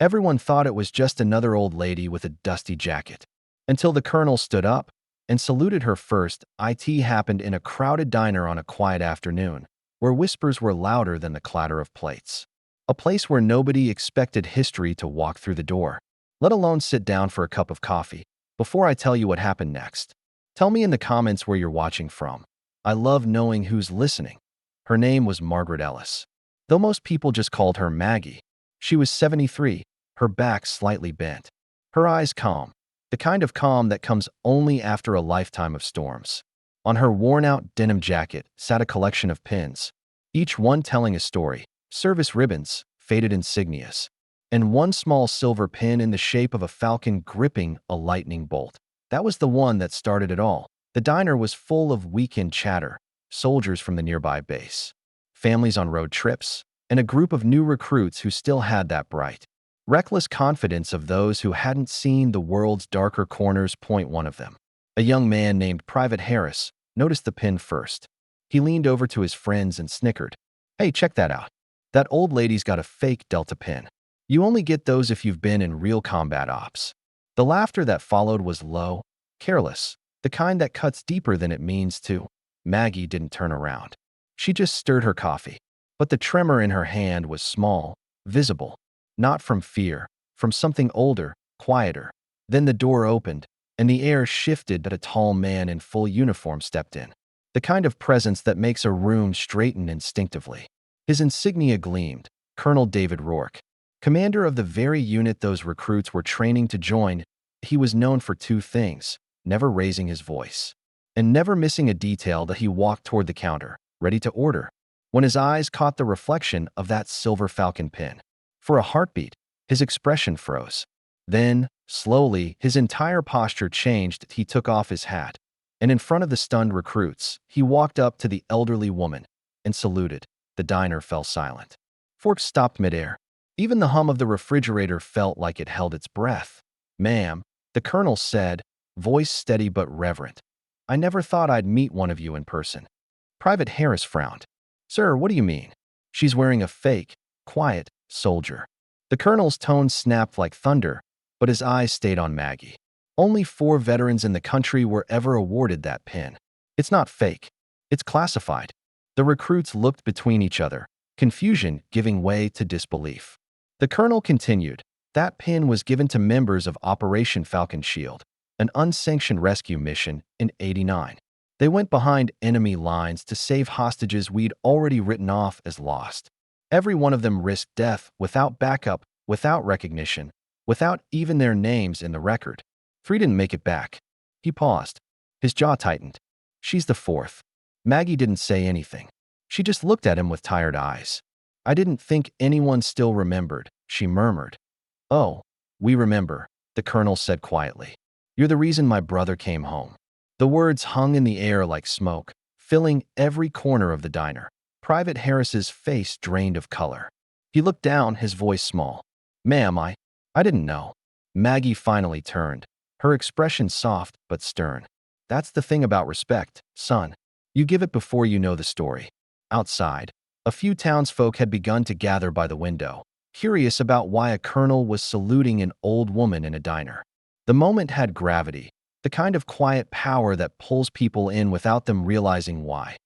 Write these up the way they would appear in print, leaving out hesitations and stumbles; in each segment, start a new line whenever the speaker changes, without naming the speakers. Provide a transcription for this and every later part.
Everyone thought it was just another old lady with a dusty jacket. Until the colonel stood up and saluted her first. It happened in a crowded diner on a quiet afternoon, where whispers were louder than the clatter of plates. A place where nobody expected history to walk through the door, let alone sit down for a cup of coffee. Before I tell you what happened next, tell me in the comments where you're watching from. I love knowing who's listening. Her name was Margaret Ellis, though most people just called her Maggie. She was 73, her back slightly bent, her eyes calm, the kind of calm that comes only after a lifetime of storms. On her worn-out denim jacket sat a collection of pins, each one telling a story: service ribbons, faded insignias, and one small silver pin in the shape of a falcon gripping a lightning bolt. That was the one that started it all. The diner was full of weekend chatter, soldiers from the nearby base, families on road trips, and a group of new recruits who still had that bright, reckless confidence of those who hadn't seen the world's darker corners. One of them, a young man named Private Harris, noticed the pin first. He leaned over to his friends and snickered. "Hey, check that out. That old lady's got a fake Delta pin. You only get those if you've been in real combat ops." The laughter that followed was low, careless, the kind that cuts deeper than it means to. Maggie didn't turn around. She just stirred her coffee. But the tremor in her hand was small, visible, not from fear, from something older, quieter. Then the door opened, and the air shifted as a tall man in full uniform stepped in. The kind of presence that makes a room straighten instinctively. His insignia gleamed: Colonel David Rourke, commander of the very unit those recruits were training to join. He was known for two things: never raising his voice, and never missing a detail. That he walked toward the counter, ready to order, when his eyes caught the reflection of that silver falcon pin. For a heartbeat, his expression froze. Then, slowly, his entire posture changed. He took off his hat, and in front of the stunned recruits, he walked up to the elderly woman and saluted. The diner fell silent. Forks stopped midair. Even the hum of the refrigerator felt like it held its breath. "Ma'am," the colonel said, voice steady but reverent, "I never thought I'd meet one of you in person." Private Harris frowned. "Sir, what do you mean? She's wearing a fake, quiet soldier." The colonel's tone snapped like thunder, but his eyes stayed on Maggie. "Only 4 veterans in the country were ever awarded that pin. It's not fake. It's classified." The recruits looked between each other, confusion giving way to disbelief. The colonel continued, "That pin was given to members of Operation Falcon Shield, an unsanctioned rescue mission in '89. They went behind enemy lines to save hostages we'd already written off as lost. Every one of them risked death without backup, without recognition, without even their names in the record. 3 didn't make it back." He paused. His jaw tightened. "She's the 4th. Maggie didn't say anything. She just looked at him with tired eyes. "I didn't think anyone still remembered," she murmured. "Oh, we remember," the colonel said quietly. "You're the reason my brother came home." The words hung in the air like smoke, filling every corner of the diner. Private Harris's face drained of color. He looked down, his voice small. "Ma'am, I didn't know." Maggie finally turned, her expression soft but stern. "That's the thing about respect, son. You give it before you know the story." Outside, a few townsfolk had begun to gather by the window, curious about why a colonel was saluting an old woman in a diner. The moment had gravity, the kind of quiet power that pulls people in without them realizing why.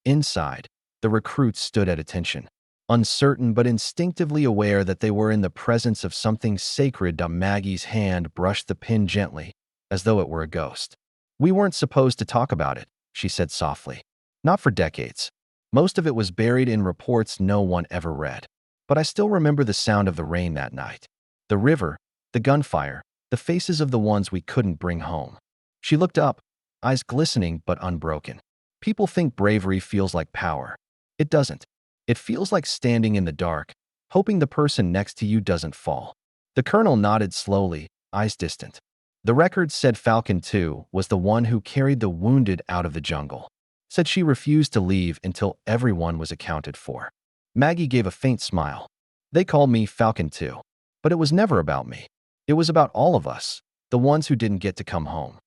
Inside, the recruits stood at attention, uncertain but instinctively aware that they were in the presence of something sacred. Maggie's hand brushed the pin gently, as though it were a ghost. "We weren't supposed to talk about it," she said softly. "Not for decades. Most of it was buried in reports no one ever read. But I still remember the sound of the rain that night. The river, the gunfire, the faces of the ones we couldn't bring home." She looked up, eyes glistening but unbroken. "People think bravery feels like power. It doesn't. It feels like standing in the dark, hoping the person next to you doesn't fall." The colonel nodded slowly, eyes distant. "The record said Falcon 2 was the one who carried the wounded out of the jungle. Said she refused to leave until everyone was accounted for." Maggie gave a faint smile. "They called me Falcon 2, but it was never about me. It was about all of us, the ones who didn't get to come home."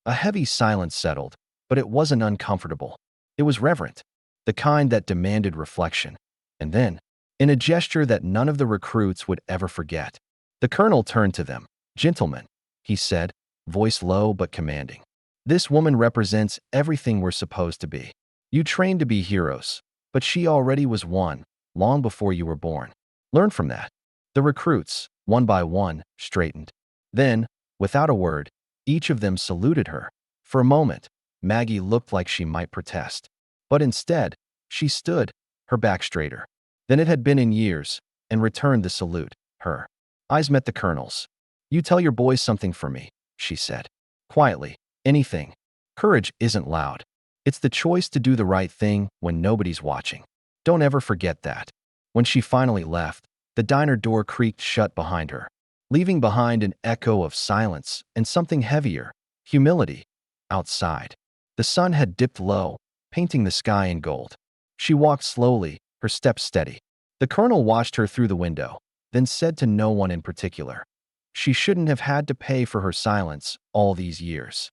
A heavy silence settled, but it wasn't uncomfortable. It was reverent, the kind that demanded reflection. And then, in a gesture that none of the recruits would ever forget, The colonel turned to them. "Gentlemen," he said, voice low but commanding. "This woman represents everything we're supposed to be. You trained to be heroes, but she already was one, long before you were born. Learn from that." The recruits, one by one, straightened. Then, without a word, each of them saluted her. For a moment, Maggie looked like she might protest. But instead, she stood, her back straighter than it had been in years, and returned the salute. Her eyes met the colonel's. "You tell your boys something for me," she said. Quietly. "Anything. Courage isn't loud. It's the choice to do the right thing when nobody's watching. Don't ever forget that." When she finally left, the diner door creaked shut behind her, leaving behind an echo of silence and something heavier, humility. Outside, the sun had dipped low, painting the sky in gold. She walked slowly, her steps steady. The colonel watched her through the window, then said to no one in particular, "She shouldn't have had to pay for her silence all these years."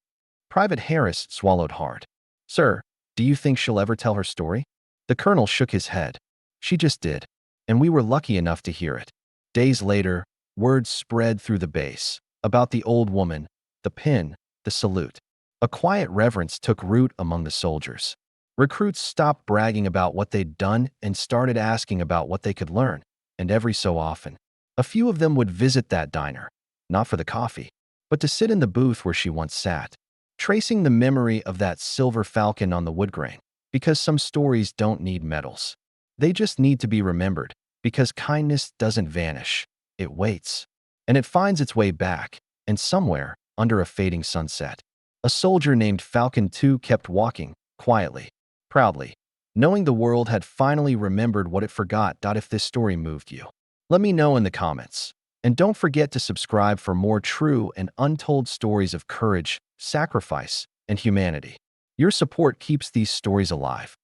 Private Harris swallowed hard. "Sir, do you think she'll ever tell her story?" The colonel shook his head. "She just did, and we were lucky enough to hear it." Days later, word spread through the base about the old woman, the pin, the salute. A quiet reverence took root among the soldiers. Recruits stopped bragging about what they'd done and started asking about what they could learn, and every so often, a few of them would visit that diner, not for the coffee, but to sit in the booth where she once sat, tracing the memory of that silver falcon on the wood grain, because some stories don't need medals. They just need to be remembered, because kindness doesn't vanish. It waits. And it finds its way back, and somewhere, under a fading sunset, a soldier named Falcon 2 kept walking, quietly, proudly, knowing the world had finally remembered what it forgot. If this story moved you, let me know in the comments. And don't forget to subscribe for more true and untold stories of courage, sacrifice, and humanity. Your support keeps these stories alive.